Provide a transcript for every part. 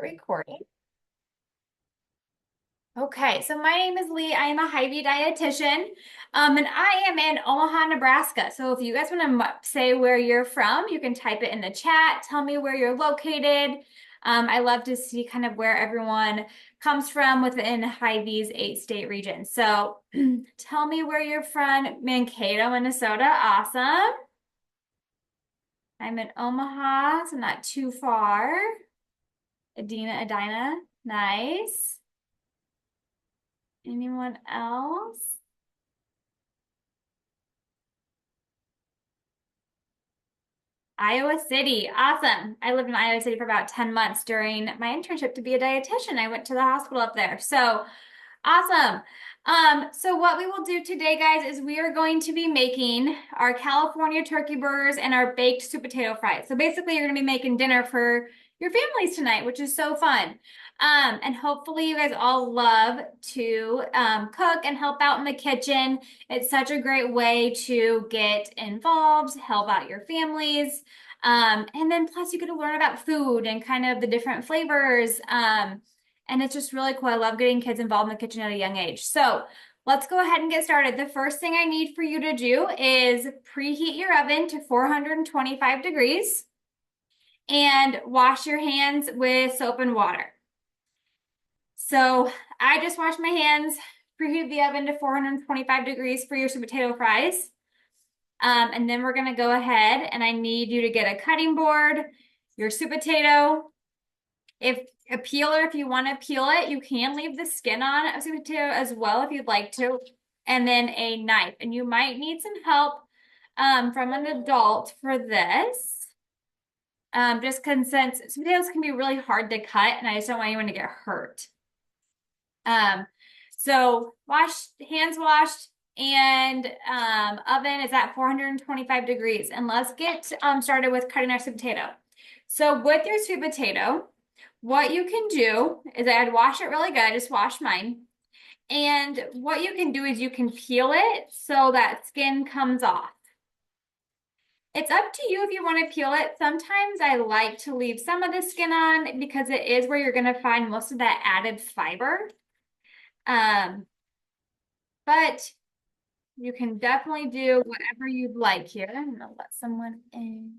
Recording. Okay, so my name is Lee. I am a Hy-Vee dietitian, and I am in Omaha, Nebraska. So if you guys want to say where you're from, you can type it in the chat. Tell me where you're located. I love to see kind of where everyone comes from within Hy-Vee's 8-state region. So tell me where you're from. Mankato, Minnesota. Awesome. I'm in Omaha, so not too far. Edina. Nice. Anyone else? Iowa City. Awesome. I lived in Iowa City for about 10 months during my internship to be a dietitian. I went to the hospital up there. So awesome. So what we will do today, guys, is we are going to be making our California turkey burgers and our baked sweet potato fries. So basically, you're going to be making dinner for your families tonight, which is so fun. And hopefully you guys all love to cook and help out in the kitchen. It's such a great way to get involved, help out your families. And then plus you get to learn about food and kind of the different flavors. And it's just really cool. I love getting kids involved in the kitchen at a young age. So let's go ahead and get started. The first thing I need for you to do is preheat your oven to 425 degrees and wash your hands with soap and water. So I just washed my hands, preheat the oven to 425 degrees for your sweet potato fries. And then we're gonna go ahead and I need you to get a cutting board, your sweet potato. If a peeler, if you want to peel it, you can leave the skin on a sweet potato as well if you'd like to. And then a knife. And you might need some help from an adult for this. Just because since sweet potatoes can be really hard to cut and I just don't want anyone to get hurt. So hands washed, and oven is at 425 degrees. And let's get started with cutting our sweet potato. So with your sweet potato, what you can do is I'd wash it really good. I just washed mine. And what you can do is you can peel it so that skin comes off. It's up to you if you want to peel it. Sometimes I like to leave some of the skin on because it is where you're going to find most of that added fiber. But you can definitely do whatever you'd like here. I'm gonna let someone in.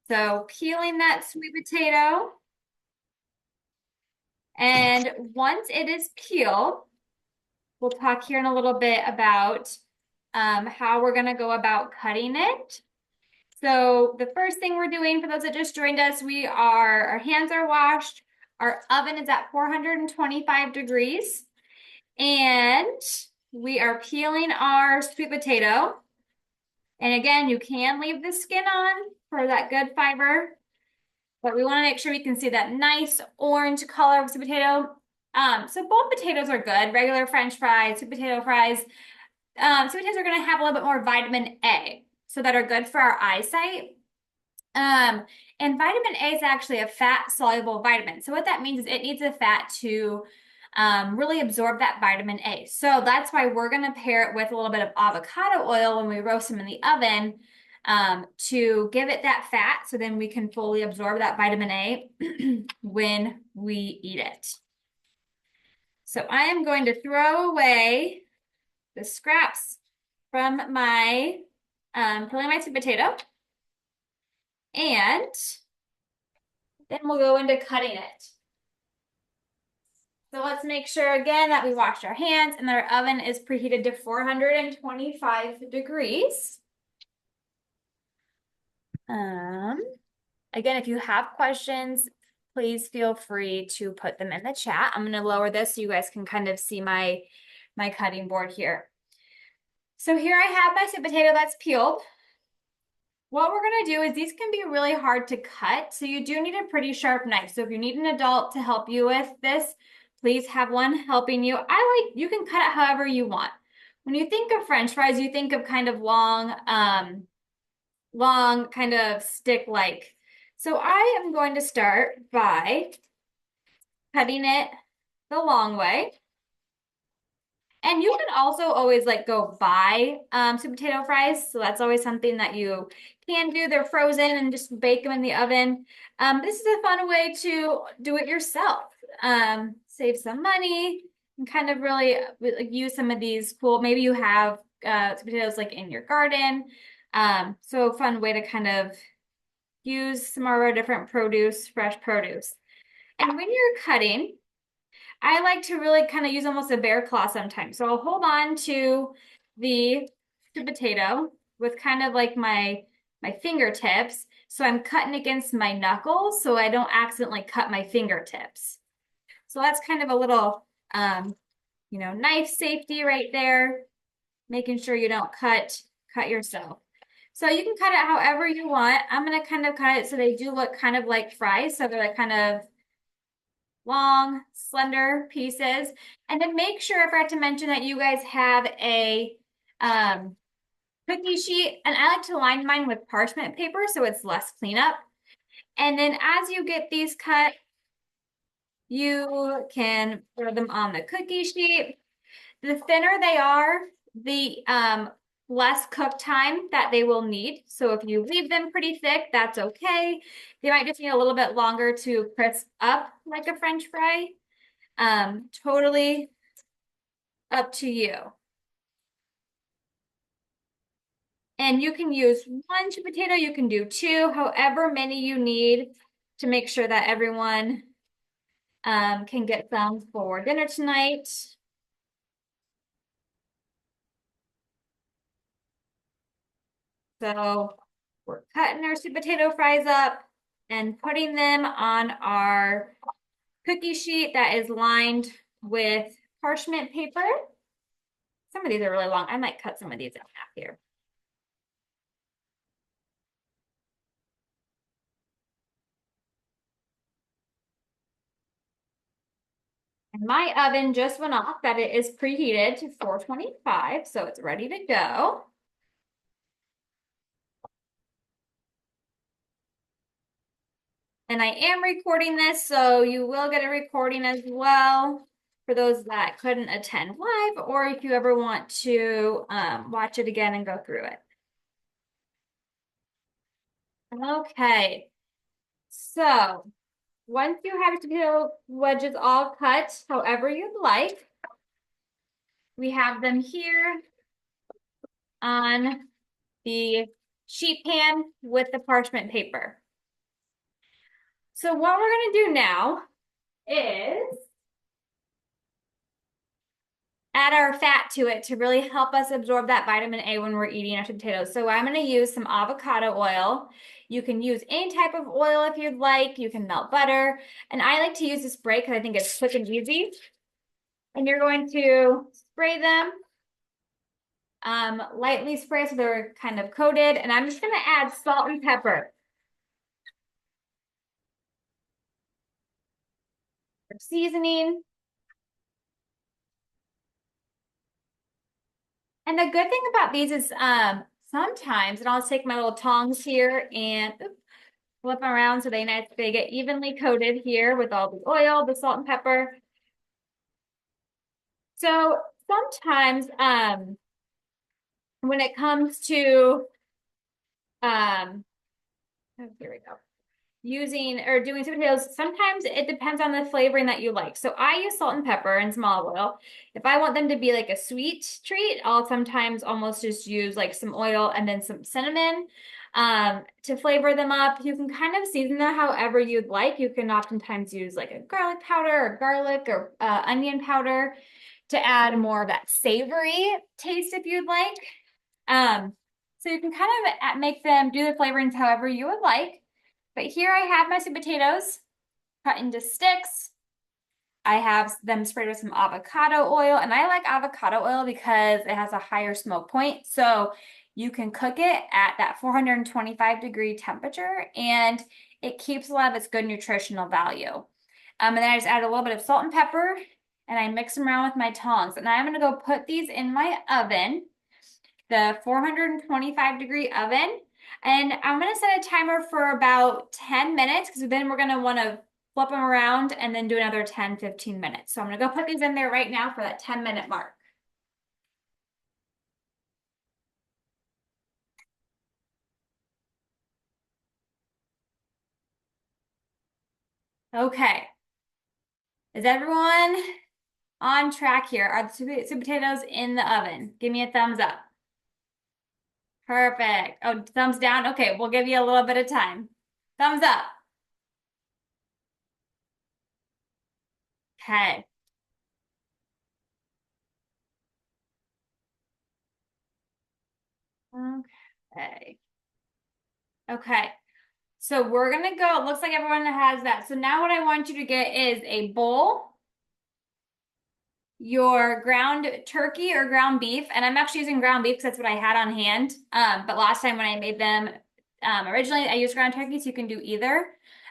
So peeling that sweet potato. And once it is peeled, we'll talk here in a little bit about how we're gonna go about cutting it. So the first thing we're doing for those that just joined us, our hands are washed. Our oven is at 425 degrees. And we are peeling our sweet potato. And again, you can leave the skin on for that good fiber, but we want to make sure we can see that nice orange color of sweet potato. So both potatoes are good, regular French fries, sweet potato fries. Sweet potatoes are going to have a little bit more vitamin A, so that are good for our eyesight. And vitamin A is actually a fat-soluble vitamin. So what that means is it needs the fat to really absorb that vitamin A. So that's why we're going to pair it with a little bit of avocado oil when we roast them in the oven to give it that fat so then we can fully absorb that vitamin A when we eat it. So I am going to throw away the scraps from my peeling my sweet potato, and then we'll go into cutting it. So let's make sure again that we washed our hands and that our oven is preheated to 425 degrees. Again, if you have questions, please feel free to put them in the chat. I'm going to lower this so you guys can kind of see my cutting board here. So here I have my sweet potato that's peeled. What we're going to do is these can be really hard to cut, so you do need a pretty sharp knife. So if you need an adult to help you with this, please have one helping you. You can cut it however you want. When you think of French fries, you think of kind of long kind of stick-like. So I am going to start by cutting it the long way. And you can also always like go buy sweet potato fries. So that's always something that you can do. They're frozen and just bake them in the oven. This is a fun way to do it yourself. Save some money and kind of really like, use some of these cool, maybe you have sweet potatoes like in your garden. So a fun way to kind of use some of our different produce, fresh produce. And when you're cutting, I like to really kind of use almost a bear claw sometimes. So I'll hold on to the potato with kind of like my fingertips. So I'm cutting against my knuckles so I don't accidentally cut my fingertips. So that's kind of a little knife safety right there, making sure you don't cut yourself. So you can cut it however you want. I'm gonna kind of cut it so they do look kind of like fries. So they're like kind of long, slender pieces. And then make sure, I forgot to mention that you guys have a cookie sheet. And I like to line mine with parchment paper so it's less cleanup. And then as you get these cut, you can throw them on the cookie sheet. The thinner they are, the less cook time that they will need. So if you leave them pretty thick, that's okay. They might just need a little bit longer to crisp up like a French fry. Totally up to you. And you can use one sweet potato, you can do two, however many you need to make sure that everyone can get some for dinner tonight. So we're cutting our sweet potato fries up and putting them on our cookie sheet that is lined with parchment paper. Some of these are really long. I might cut some of these in half here. And my oven just went off that it is preheated to 425, so it's ready to go. And I am recording this, so you will get a recording as well for those that couldn't attend live, or if you ever want to watch it again and go through it. Okay, so once you have potato wedges all cut however you'd like, we have them here on the sheet pan with the parchment paper. So what we're gonna do now is add our fat to it to really help us absorb that vitamin A when we're eating our potatoes. So I'm gonna use some avocado oil. You can use any type of oil if you'd like. You can melt butter. And I like to use the spray because I think it's quick and easy. And you're going to spray them, lightly spray so they're kind of coated. And I'm just gonna add salt and pepper for seasoning. And the good thing about these is sometimes, and I'll take my little tongs here and flip them around so they get evenly coated here with all the oil, the salt and pepper. So sometimes when it comes to oh, here we go. Using or doing sweet potatoes, sometimes it depends on the flavoring that you like. So I use salt and pepper and some olive oil. If I want them to be like a sweet treat, I'll sometimes almost just use like some oil and then some cinnamon to flavor them up. You can kind of season them however you'd like. You can oftentimes use like a garlic powder or garlic or onion powder to add more of that savory taste if you'd like. So you can kind of make them do the flavorings however you would like. But here I have my sweet potatoes cut into sticks. I have them sprayed with some avocado oil, and I like avocado oil because it has a higher smoke point. So you can cook it at that 425-degree temperature, and it keeps a lot of its good nutritional value. And then I just add a little bit of salt and pepper, and I mix them around with my tongs. And I'm going to go put these in my oven, the 425-degree oven. And I'm gonna set a timer for about 10 minutes because then we're gonna wanna flip them around and then do another 10, 15 minutes. So I'm gonna go put these in there right now for that 10-minute mark. Okay. Is everyone on track here? Are the sweet potatoes in the oven? Give me a thumbs up. Perfect. Oh, thumbs down. Okay, we'll give you a little bit of time. Thumbs up. Okay. Okay. Okay. So we're gonna go. It looks like everyone has that. So now what I want you to get is a bowl, your ground turkey or ground beef, and I'm actually using ground beef because that's what I had on hand. But last time when I made them, originally I used ground turkey, so you can do either.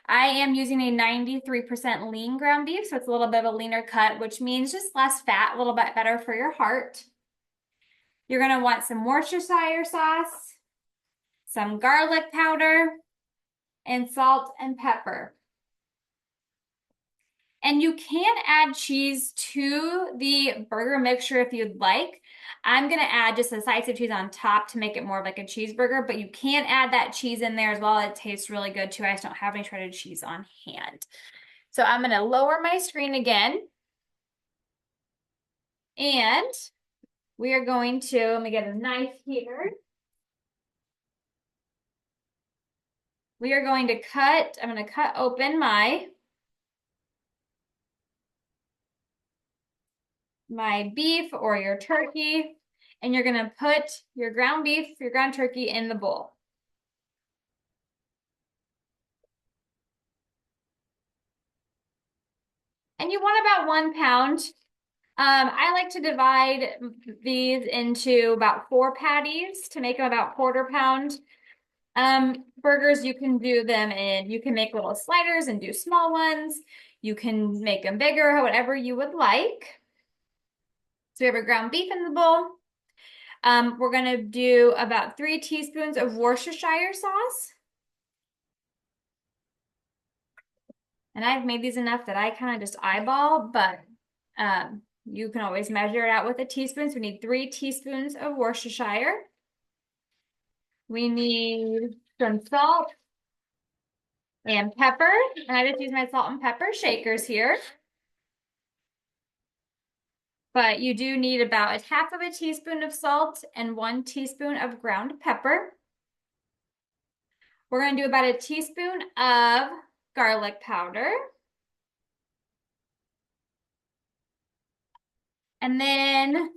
I am using a 93% lean ground beef, so it's a little bit of a leaner cut, which means just less fat, a little bit better for your heart. You're gonna want some Worcestershire sauce, some garlic powder, and salt and pepper. And you can add cheese to the burger mixture if you'd like. I'm gonna add just a slice of cheese on top to make it more like a cheeseburger, but you can add that cheese in there as well. It tastes really good too. I just don't have any shredded cheese on hand. So I'm gonna lower my screen again. And we are going to, let me get a knife here. We are going to cut, I'm gonna cut open my beef or your turkey, and you're gonna put your ground beef, your ground turkey in the bowl. And you want about 1 pound. I like to divide these into about 4 patties to make them about quarter-pound. Burgers, you can do them in, you can make little sliders and do small ones. You can make them bigger, whatever you would like. So we have our ground beef in the bowl. We're gonna do about 3 teaspoons of Worcestershire sauce. And I've made these enough that I kind of just eyeball, but you can always measure it out with a teaspoon. So we need 3 teaspoons of Worcestershire. We need some salt and pepper. And I just use my salt and pepper shakers here. But you do need about a half of a teaspoon of salt and 1 teaspoon of ground pepper. We're going to do about a teaspoon of garlic powder. And then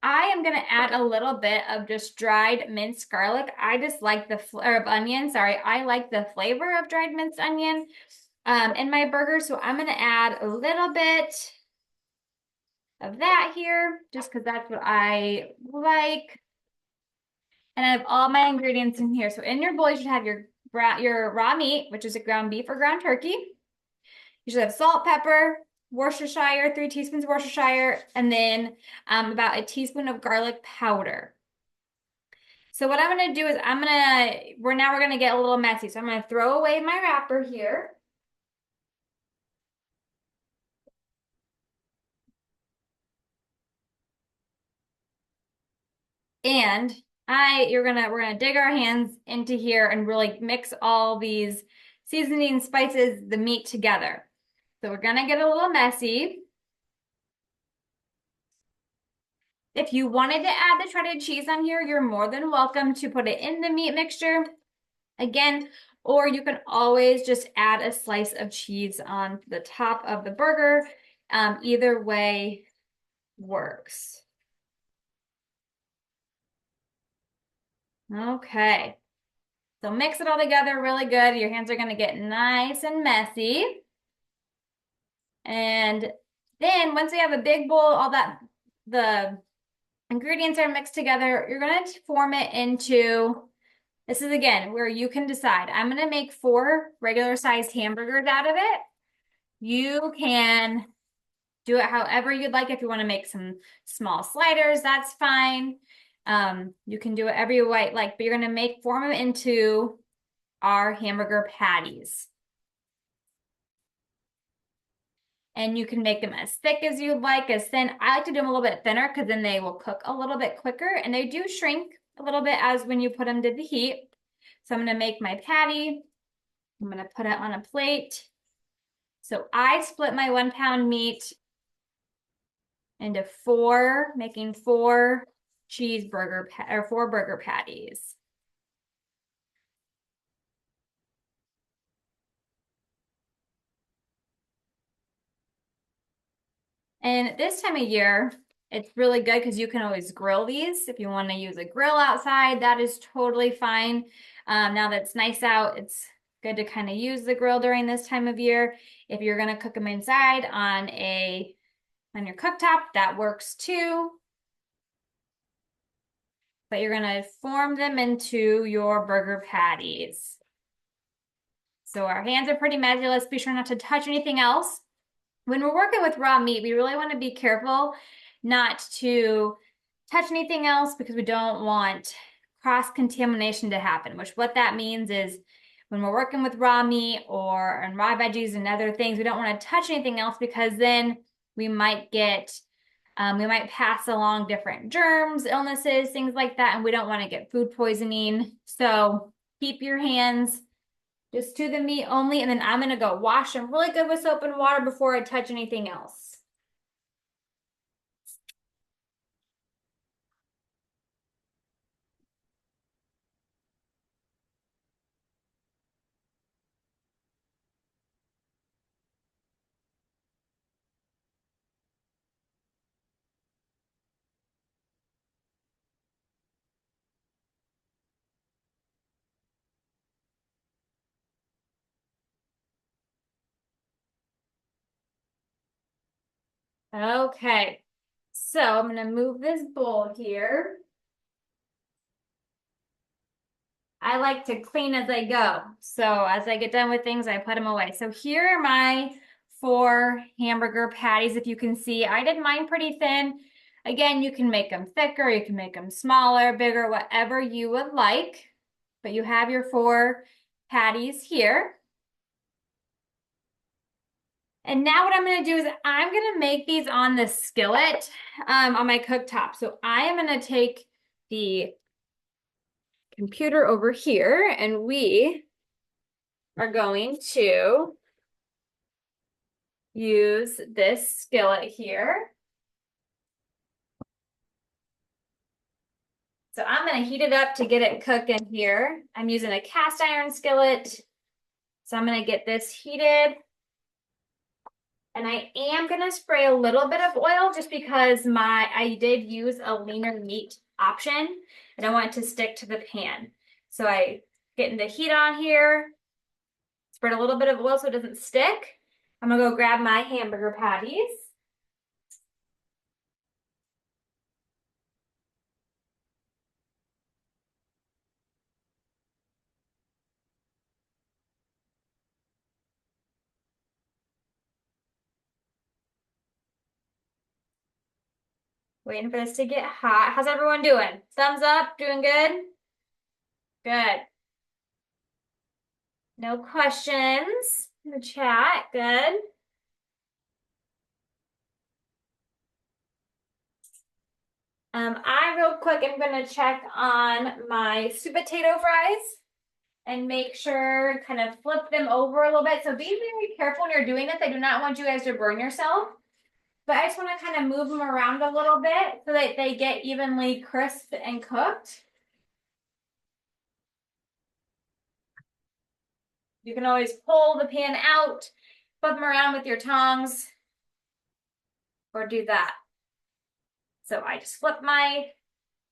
I am going to add a little bit of just dried minced garlic. I just like the flavor of onion. Sorry, I like the flavor of dried minced onion in my burger. So I'm going to add a little bit of that here just because that's what I like. And I have all my ingredients in here. So in your bowl, you should have your raw meat, which is a ground beef or ground turkey. You should have salt, pepper, Worcestershire, 3 teaspoons of Worcestershire, and then about a teaspoon of garlic powder. So what I'm gonna do is we're gonna get a little messy. So I'm gonna throw away my wrapper here. And we're gonna dig our hands into here and really mix all these seasoning spices, the meat together. So we're gonna get a little messy. If you wanted to add the shredded cheese on here, you're more than welcome to put it in the meat mixture again, or you can always just add a slice of cheese on the top of the burger. Either way works. Okay, so mix it all together really good. Your hands are gonna get nice and messy. And then once we have a big bowl, the ingredients are mixed together, you're gonna form it into, this is again where you can decide. I'm gonna make 4 regular sized hamburgers out of it. You can do it however you'd like. If you want to make some small sliders, that's fine. You can do it every way like, but you're gonna form them into our hamburger patties. And you can make them as thick as you'd like, as thin. I like to do them a little bit thinner because then they will cook a little bit quicker, and they do shrink a little bit as when you put them to the heat. So I'm gonna make my patty. I'm gonna put it on a plate. So I split my 1 pound meat into 4, making 4 cheeseburger or 4 burger patties. And this time of year, it's really good because you can always grill these. If you want to use a grill outside, that is totally fine. Now that it's nice out, it's good to kind of use the grill during this time of year. If you're going to cook them inside on your cooktop, that works too. But you're going to form them into your burger patties. So our hands are pretty messy. Let's be sure not to touch anything else. When we're working with raw meat, we really want to be careful not to touch anything else because we don't want cross-contamination to happen, which what that means is when we're working with raw meat or and raw veggies and other things, we don't want to touch anything else because then we might pass along different germs, illnesses, things like that, and we don't want to get food poisoning. So keep your hands just to the meat only, and then I'm gonna go wash them really good with soap and water before I touch anything else. Okay, so I'm gonna move this bowl here. I like to clean as I go. So as I get done with things, I put them away. So here are my 4 hamburger patties. If you can see, I did mine pretty thin. Again, you can make them thicker, you can make them smaller, bigger, whatever you would like. But you have your 4 patties here. And now what I'm gonna do is I'm gonna make these on the skillet on my cooktop. So I am gonna take the computer over here and we are going to use this skillet here. So I'm gonna heat it up to get it cooking here. I'm using a cast iron skillet. So I'm gonna get this heated. And I am gonna spray a little bit of oil just because I did use a leaner meat option and I want it to stick to the pan. So I getting the heat on here, spread a little bit of oil so it doesn't stick. I'm gonna go grab my hamburger patties. Waiting for this to get hot. How's everyone doing? Thumbs up, doing good? Good. No questions in the chat, good. I real quick am gonna check on my sweet potato fries and make sure, kind of flip them over a little bit. So be very careful when you're doing this. I do not want you guys to burn yourself, but I just want to kind of move them around a little bit so that they get evenly crisp and cooked. You can always pull the pan out, flip them around with your tongs, or do that. So I just flip my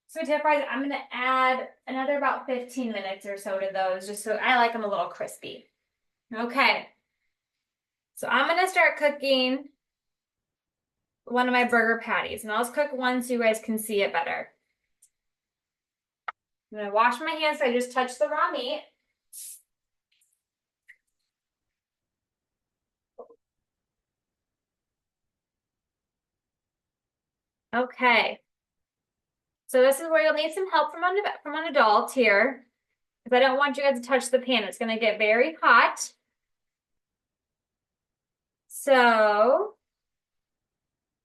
sweet potato fries. I'm gonna add another about 15 minutes or so to those, just so I like them a little crispy. Okay. So I'm gonna start cooking one of my burger patties, and I'll just cook one so you guys can see it better. I'm gonna wash my hands so I just touched the raw meat. Okay. So this is where you'll need some help from an adult here, because I don't want you guys to touch the pan. It's gonna get very hot. So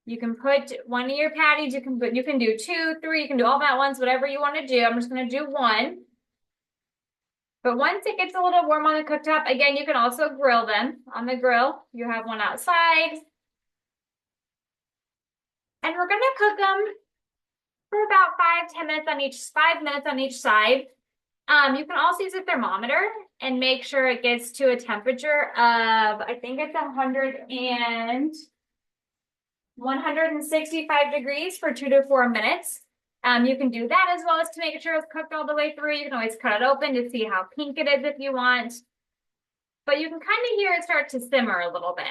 you can put one of your patties, you can do 2, 3, you can do all that once, whatever you want to do. I'm just gonna do one. But once it gets a little warm on the cooktop, again, you can also grill them on the grill. You have one outside. And we're gonna cook them for about 5 to 10 minutes on each, 5 minutes on each side. You can also use a thermometer and make sure it gets to a temperature of, I think it's 165 degrees for 2 to 4 minutes. You can do that as well as to make sure it's cooked all the way through. You can always cut it open to see how pink it is if you want. But you can kind of hear it start to simmer a little bit.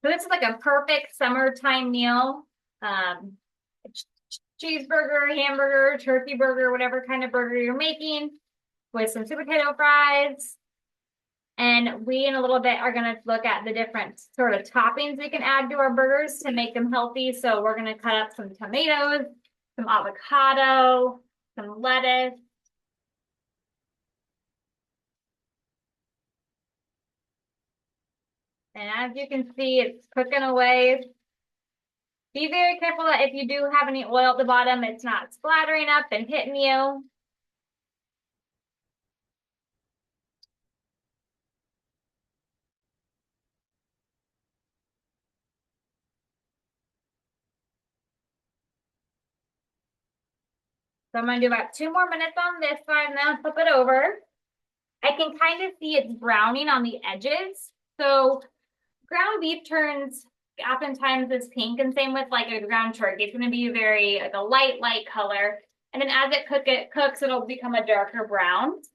So this is like a perfect summertime meal. Cheeseburger, hamburger, turkey burger, whatever kind of burger you're making, with some sweet potato fries. And we, in a little bit, are going to look at the different sort of toppings we can add to our burgers to make them healthy. So we're going to cut up some tomatoes, some avocado, some lettuce. And as you can see, it's cooking away. Be very careful that if you do have any oil at the bottom, it's not splattering up and hitting you. So I'm going to do about 2 more minutes on this side and then I'll flip it over. I can kind of see it's browning on the edges. So ground beef turns oftentimes is pink, and same with like a ground turkey. It's going to be very like a light color. And then as it cooks, it'll become a darker brown. So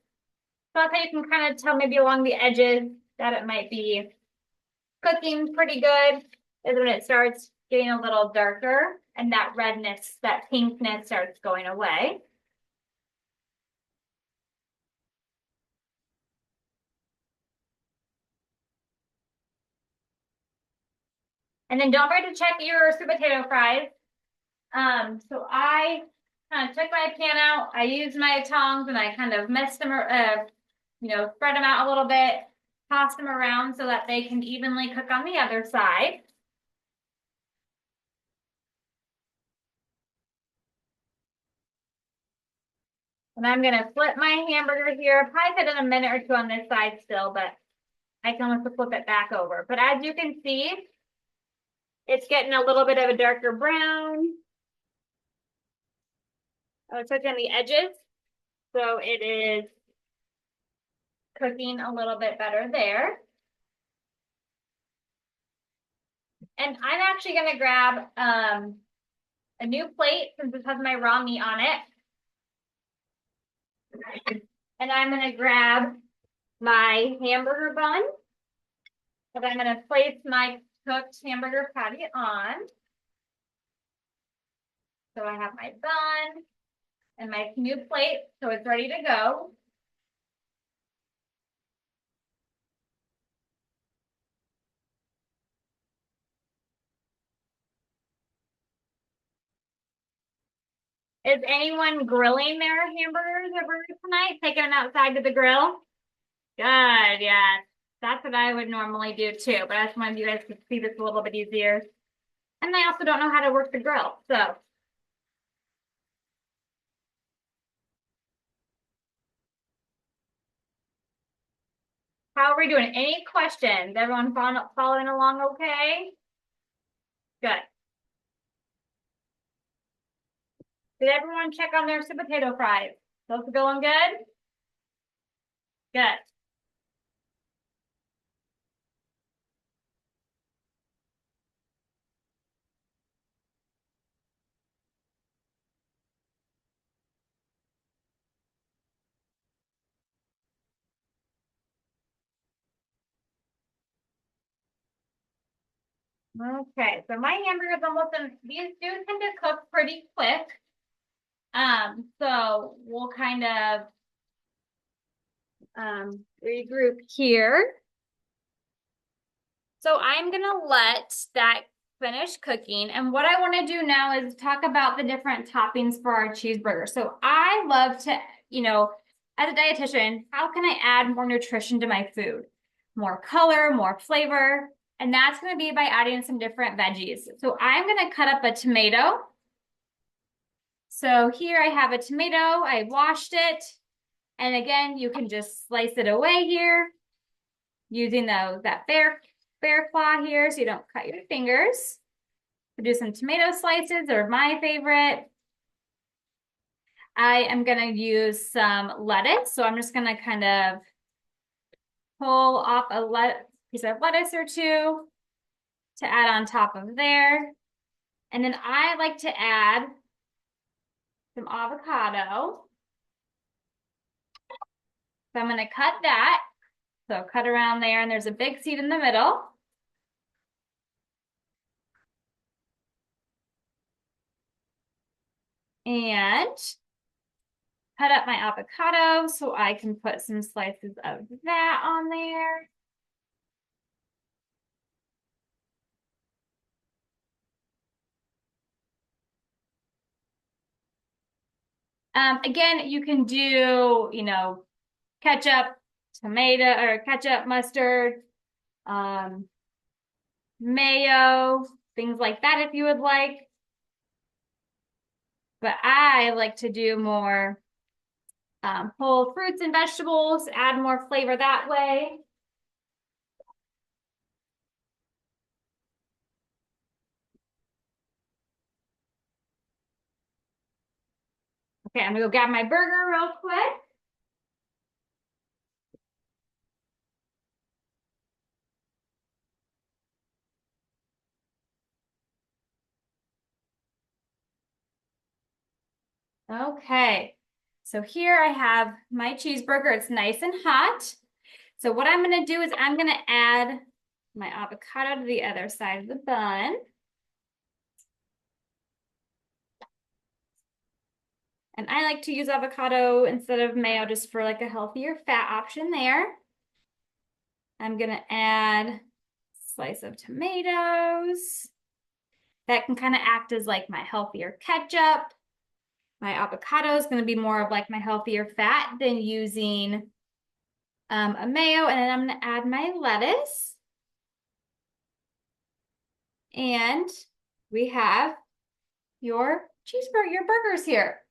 that's how you can kind of tell maybe along the edges that it might be cooking pretty good, is when it starts getting a little darker and that redness, that pinkness starts going away. And then don't forget to check your sweet potato fries. So I kind of took my pan out, I used my tongs and I kind of messed them, spread them out a little bit, toss them around so that they can evenly cook on the other side. And I'm gonna flip my hamburger here. Probably put in a minute or two on this side still, but I can almost flip it back over. But as you can see, it's getting a little bit of a darker brown. Oh, it's on the edges. So it is cooking a little bit better there. And I'm actually gonna grab a new plate since this has my raw meat on it. And I'm gonna grab my hamburger bun. And I'm gonna place my cooked hamburger patty on. So I have my bun and my new plate, so it's ready to go. Is anyone grilling their hamburgers or burgers tonight? Taking them outside to the grill? Good, yeah. That's what I would normally do too, but I just wanted you guys to see this a little bit easier. And I also don't know how to work the grill, so. How are we doing? Any questions? Everyone following along okay? Good. Did everyone check on their sweet potato fries? Those are going good? Good. Okay, so my hamburger's almost done. These do tend to cook pretty quick. So we'll kind of regroup here. So I'm gonna let that finish cooking. And what I want to do now is talk about the different toppings for our cheeseburger. So I love to, as a dietitian, how can I add more nutrition to my food? More color, more flavor. And that's going to be by adding some different veggies. So I'm going to cut up a tomato. So here I have a tomato. I washed it. And again, you can just slice it away here using that bear claw here so you don't cut your fingers. We'll do some tomato slices, they're my favorite. I am gonna use some lettuce, so I'm just gonna kind of pull off a piece of lettuce or two to add on top of there. And then I like to add some avocado. So I'm gonna cut that. So cut around there, and there's a big seed in the middle. And cut up my avocado so I can put some slices of that on there. Again, you can do, ketchup, tomato, or ketchup, mustard, mayo, things like that if you would like. But I like to do more whole fruits and vegetables, add more flavor that way. Okay, I'm gonna go grab my burger real quick. Okay, so here I have my cheeseburger. It's nice and hot. So what I'm gonna do is I'm gonna add my avocado to the other side of the bun. And I like to use avocado instead of mayo just for like a healthier fat option there. I'm gonna add a slice of tomatoes. That can kind of act as like my healthier ketchup. My avocado is gonna be more of like my healthier fat than using a mayo. And then I'm gonna add my lettuce. And we have your cheeseburger, your burgers here.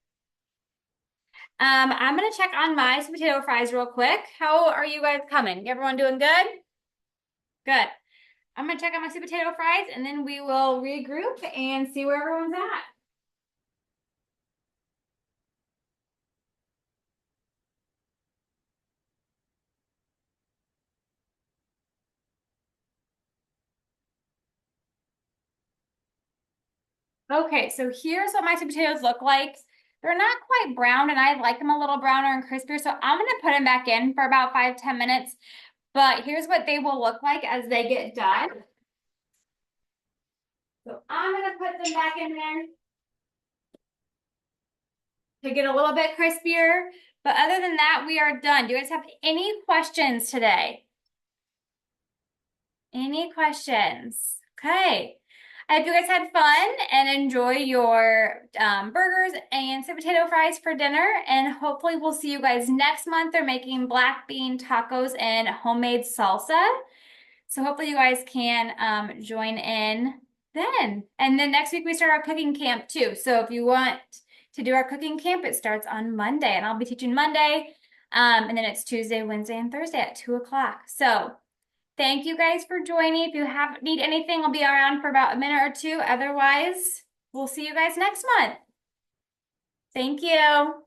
I'm gonna check on my sweet potato fries real quick. How are you guys coming? Everyone doing good? Good. I'm gonna check on my sweet potato fries and then we will regroup and see where everyone's at. Okay, so here's what my sweet potatoes look like. They're not quite brown and I like them a little browner and crispier, so I'm gonna put them back in for about 5-10 minutes. But here's what they will look like as they get done. So I'm gonna put them back in there to get a little bit crispier. But other than that, we are done. Do you guys have any questions today? Any questions? Okay. I hope you guys had fun and enjoy your burgers and sweet potato fries for dinner. And hopefully we'll see you guys next month. They're making black bean tacos and homemade salsa. So hopefully you guys can join in then. And then next week we start our cooking camp too. So if you want to do our cooking camp, it starts on Monday and I'll be teaching Monday. And then it's Tuesday, Wednesday, and Thursday at 2 o'clock. So thank you guys for joining. If you need anything, I'll be around for about a minute or two. Otherwise, we'll see you guys next month. Thank you.